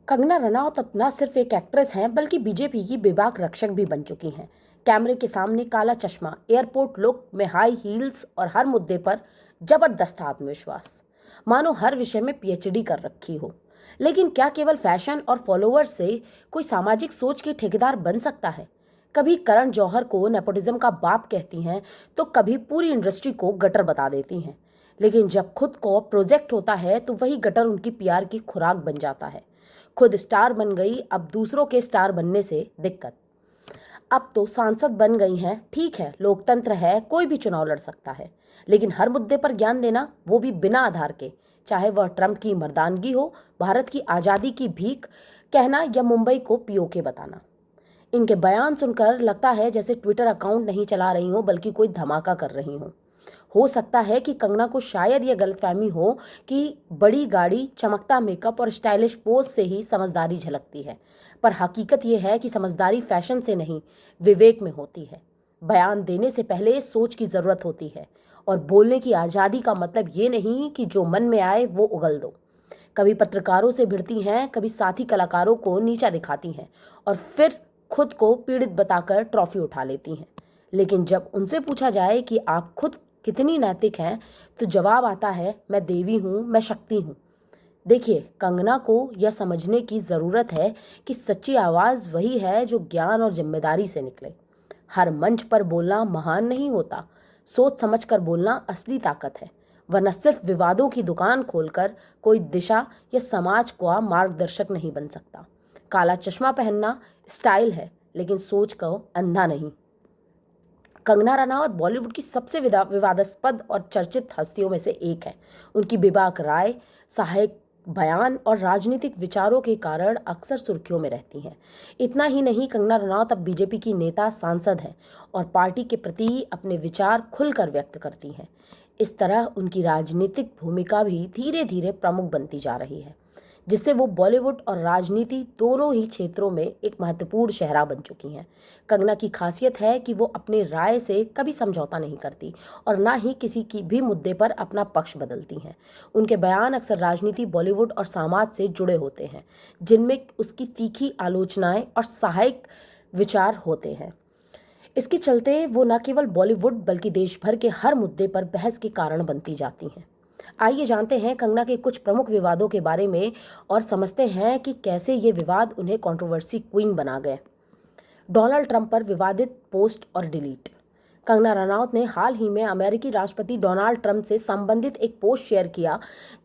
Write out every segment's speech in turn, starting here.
कंगना रनौत अब न सिर्फ एक एक्ट्रेस हैं बल्कि बीजेपी की बेबाक रक्षक भी बन चुकी हैं। कैमरे के सामने काला चश्मा, एयरपोर्ट लुक में हाई हील्स और हर मुद्दे पर जबरदस्त आत्मविश्वास, मानो हर विषय में पीएचडी कर रखी हो। लेकिन क्या केवल फैशन और फॉलोअर्स से कोई सामाजिक सोच की ठेकेदार बन सकता है? कभी करण जौहर को नेपोटिज्म का बाप कहती हैं तो कभी पूरी इंडस्ट्री को गटर बता देती हैं। लेकिन जब खुद को प्रोजेक्ट होता है तो वही गटर उनकी पीआर की खुराक बन जाता है। खुद स्टार बन गई, अब दूसरों के स्टार बनने से दिक्कत। अब तो सांसद बन गई हैं, ठीक है, लोकतंत्र है, कोई भी चुनाव लड़ सकता है। लेकिन हर मुद्दे पर ज्ञान देना, वो भी बिना आधार के, चाहे वह ट्रंप की मर्दानगी हो, भारत की आज़ादी की भीख कहना या मुंबई को पीओके बताना। इनके बयान सुनकर लगता है जैसे ट्विटर अकाउंट नहीं चला रही हो बल्कि कोई धमाका कर रही हो। हो सकता है कि कंगना को शायद यह गलतफहमी हो कि बड़ी गाड़ी, चमकता मेकअप और स्टाइलिश पोज से ही समझदारी झलकती है, पर हकीकत यह है कि समझदारी फैशन से नहीं, विवेक में होती है। बयान देने से पहले सोच की जरूरत होती है, और बोलने की आज़ादी का मतलब ये नहीं कि जो मन में आए वो उगल दो। कभी पत्रकारों से भिड़ती हैं, कभी साथी कलाकारों को नीचा दिखाती हैं, और फिर खुद को पीड़ित बताकर ट्रॉफी उठा लेती हैं। लेकिन जब उनसे पूछा जाए कि आप खुद कितनी नैतिक हैं, तो जवाब आता है, मैं देवी हूँ, मैं शक्ति हूँ। देखिए, कंगना को यह समझने की ज़रूरत है कि सच्ची आवाज़ वही है जो ज्ञान और जिम्मेदारी से निकले। हर मंच पर बोलना महान नहीं होता, सोच समझ कर बोलना असली ताकत है। वरना सिर्फ विवादों की दुकान खोलकर कोई दिशा या समाज का मार्गदर्शक नहीं बन सकता। काला चश्मा पहनना स्टाइल है, लेकिन सोच को अंधा नहीं। कंगना रनावत बॉलीवुड की सबसे विवादास्पद और चर्चित हस्तियों में से एक है। उनकी बेबाक राय, सहायक बयान और राजनीतिक विचारों के कारण अक्सर सुर्खियों में रहती हैं। इतना ही नहीं, कंगना रनावत अब बीजेपी की नेता सांसद हैं और पार्टी के प्रति अपने विचार खुलकर व्यक्त करती हैं। इस तरह उनकी राजनीतिक भूमिका भी धीरे धीरे प्रमुख बनती जा रही है, जिससे वो बॉलीवुड और राजनीति दोनों ही क्षेत्रों में एक महत्वपूर्ण शहरा बन चुकी हैं। कंगना की खासियत है कि वो अपने राय से कभी समझौता नहीं करती और ना ही किसी की भी मुद्दे पर अपना पक्ष बदलती हैं। उनके बयान अक्सर राजनीति, बॉलीवुड और समाज से जुड़े होते हैं, जिनमें उसकी तीखी आलोचनाएं और सहायक विचार होते हैं। इसके चलते वो न केवल बॉलीवुड बल्कि देश भर के हर मुद्दे पर बहस के कारण बनती जाती हैं। आइए जानते हैं कंगना के कुछ प्रमुख विवादों के बारे में और समझते हैं कि कैसे ये विवाद उन्हें कंट्रोवर्सी क्वीन बना गए। डोनाल्ड ट्रंप पर विवादित पोस्ट और डिलीट। कंगना रनावत ने हाल ही में अमेरिकी राष्ट्रपति डोनाल्ड ट्रंप से संबंधित एक पोस्ट शेयर किया,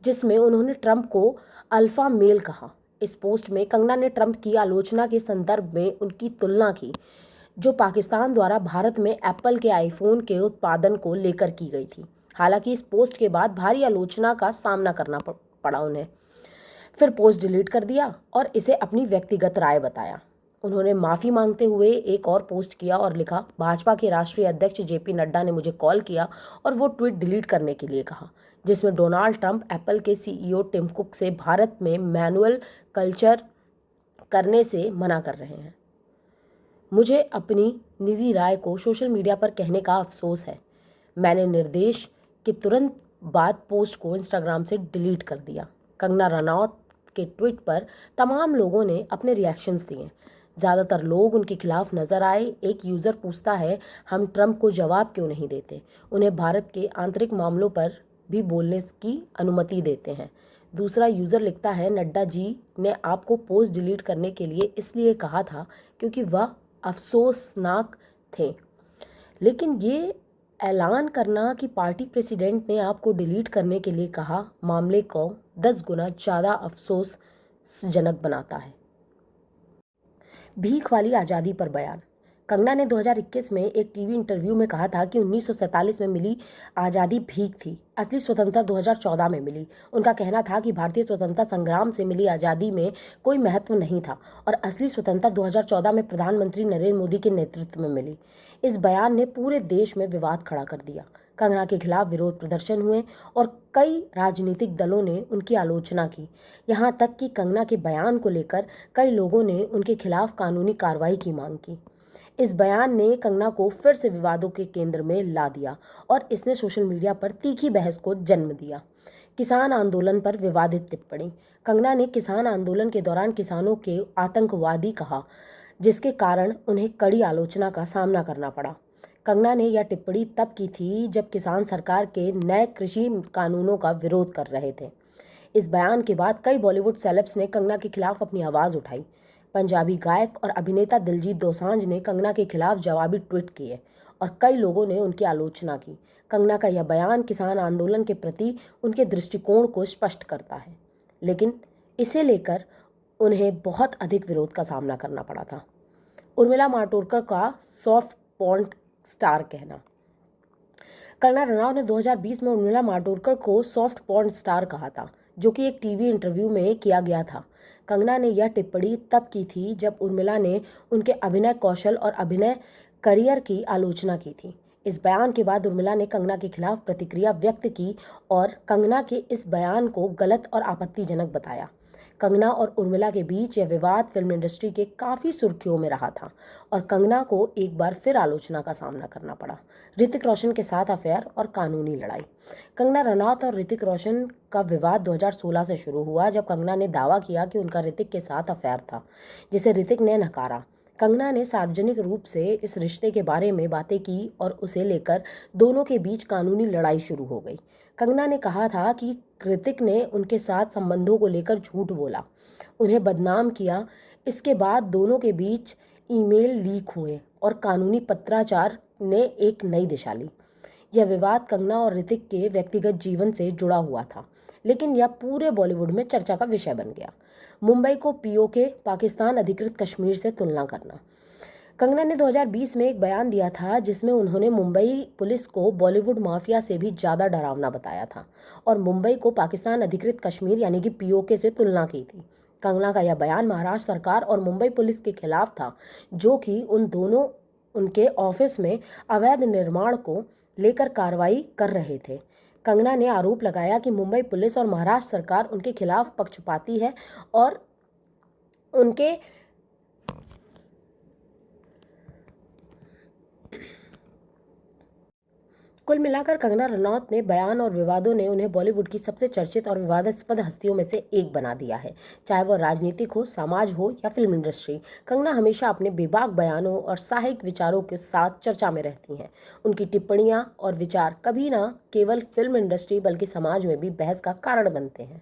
जिसमें उन्होंने ट्रंप को अल्फा मेल कहा। इस पोस्ट में कंगना ने ट्रंप की आलोचना के संदर्भ में उनकी तुलना की, जो पाकिस्तान द्वारा भारत में एप्पल के आईफोन के उत्पादन को लेकर की गई थी। हालांकि इस पोस्ट के बाद भारी आलोचना का सामना करना पड़ा उन्हें। फिर पोस्ट डिलीट कर दिया और इसे अपनी व्यक्तिगत राय बताया। उन्होंने माफ़ी मांगते हुए एक और पोस्ट किया और लिखा, भाजपा के राष्ट्रीय अध्यक्ष जेपी नड्डा ने मुझे कॉल किया और वो ट्वीट डिलीट करने के लिए कहा, जिसमें डोनाल्ड ट्रंप एप्पल के सीईओ टिम कुक से भारत में मैनुअल कल्चर करने से मना कर रहे हैं। मुझे अपनी निजी राय को सोशल मीडिया पर कहने का अफसोस है। मैंने निर्देश के तुरंत बाद पोस्ट को इंस्टाग्राम से डिलीट कर दिया। कंगना रनावत के ट्वीट पर तमाम लोगों ने अपने रिएक्शंस दिए। ज़्यादातर लोग उनके खिलाफ नजर आए। एक यूज़र पूछता है, हम ट्रंप को जवाब क्यों नहीं देते, उन्हें भारत के आंतरिक मामलों पर भी बोलने की अनुमति देते हैं। दूसरा यूज़र लिखता है, नड्डा जी ने आपको पोस्ट डिलीट करने के लिए इसलिए कहा था क्योंकि वह अफसोसनाक थे, लेकिन ये ऐलान करना कि पार्टी प्रेसिडेंट ने आपको डिलीट करने के लिए कहा, मामले को 10 गुना ज़्यादा अफसोसजनक बनाता है। भीख वाली आज़ादी पर बयान। कंगना ने 2021 में एक टीवी इंटरव्यू में कहा था कि 1947 में मिली आज़ादी भीख थी, असली स्वतंत्रता 2014 में मिली। उनका कहना था कि भारतीय स्वतंत्रता संग्राम से मिली आज़ादी में कोई महत्व नहीं था और असली स्वतंत्रता 2014 में प्रधानमंत्री नरेंद्र मोदी के नेतृत्व में मिली। इस बयान ने पूरे देश में विवाद खड़ा कर दिया। कंगना के खिलाफ विरोध प्रदर्शन हुए और कई राजनीतिक दलों ने उनकी आलोचना की। यहाँ तक कि कंगना के बयान को लेकर कई लोगों ने उनके खिलाफ कानूनी कार्रवाई की मांग की। इस बयान ने कंगना को फिर से विवादों के केंद्र में ला दिया और इसने सोशल मीडिया पर तीखी बहस को जन्म दिया। किसान आंदोलन पर विवादित टिप्पणी। कंगना ने किसान आंदोलन के दौरान किसानों के आतंकवादी कहा, जिसके कारण उन्हें कड़ी आलोचना का सामना करना पड़ा। कंगना ने यह टिप्पणी तब की थी जब किसान सरकार के नए कृषि कानूनों का विरोध कर रहे थे। इस बयान के बाद कई बॉलीवुड सेलेब्स ने कंगना के खिलाफ अपनी आवाज़ उठाई। पंजाबी गायक और अभिनेता दिलजीत दोसांझ ने कंगना के खिलाफ जवाबी ट्वीट किए और कई लोगों ने उनकी आलोचना की। कंगना का यह बयान किसान आंदोलन के प्रति उनके दृष्टिकोण को स्पष्ट करता है, लेकिन इसे लेकर उन्हें बहुत अधिक विरोध का सामना करना पड़ा था। उर्मिला मातोंडकर का सॉफ्ट पॉर्न स्टार कहना। कंगना रनौत ने 2020 में उर्मिला मातोंडकर को सॉफ्ट पॉर्न स्टार कहा था, जो कि एक टीवी इंटरव्यू में किया गया था। कंगना ने यह टिप्पणी तब की थी जब उर्मिला ने उनके अभिनय कौशल और अभिनय करियर की आलोचना की थी। इस बयान के बाद उर्मिला ने कंगना के खिलाफ प्रतिक्रिया व्यक्त की और कंगना के इस बयान को गलत और आपत्तिजनक बताया। कंगना और उर्मिला के बीच यह विवाद फिल्म इंडस्ट्री के काफ़ी सुर्खियों में रहा था और कंगना को एक बार फिर आलोचना का सामना करना पड़ा। ऋतिक रोशन के साथ अफेयर और कानूनी लड़ाई। कंगना रनौत और ऋतिक रोशन का विवाद 2016 से शुरू हुआ, जब कंगना ने दावा किया कि उनका ऋतिक के साथ अफेयर था, जिसे ऋतिक ने नकारा। कंगना ने सार्वजनिक रूप से इस रिश्ते के बारे में बातें की और उसे लेकर दोनों के बीच कानूनी लड़ाई शुरू हो गई। कंगना ने कहा था कि ऋतिक ने उनके साथ संबंधों को लेकर झूठ बोला, उन्हें बदनाम किया। इसके बाद दोनों के बीच ईमेल लीक हुए और कानूनी पत्राचार ने एक नई दिशा ली। यह विवाद कंगना और ऋतिक के व्यक्तिगत जीवन से जुड़ा हुआ था, लेकिन यह पूरे बॉलीवुड में चर्चा का विषय बन गया। मुंबई को पीओके, पाकिस्तान अधिकृत कश्मीर से तुलना करना। कंगना ने 2020 में एक बयान दिया था जिसमें उन्होंने मुंबई पुलिस को बॉलीवुड माफिया से भी ज़्यादा डरावना बताया था और मुंबई को पाकिस्तान अधिकृत कश्मीर यानी कि पीओके से तुलना की थी। कंगना का यह बयान महाराष्ट्र सरकार और मुंबई पुलिस के खिलाफ था, जो कि उन दोनों उनके ऑफिस में अवैध निर्माण को लेकर कार्रवाई कर रहे थे। कंगना ने आरोप लगाया कि मुंबई पुलिस और महाराष्ट्र सरकार उनके खिलाफ पक्षपाती है और उनके कुल मिलाकर कंगना रनौत ने बयान और विवादों ने उन्हें बॉलीवुड की सबसे चर्चित और विवादास्पद हस्तियों में से एक बना दिया है। चाहे वह राजनीतिक हो, समाज हो या फिल्म इंडस्ट्री, कंगना हमेशा अपने बेबाक बयानों और साहसिक विचारों के साथ चर्चा में रहती हैं। उनकी टिप्पणियां और विचार कभी न केवल फिल्म इंडस्ट्री बल्कि समाज में भी बहस का कारण बनते हैं।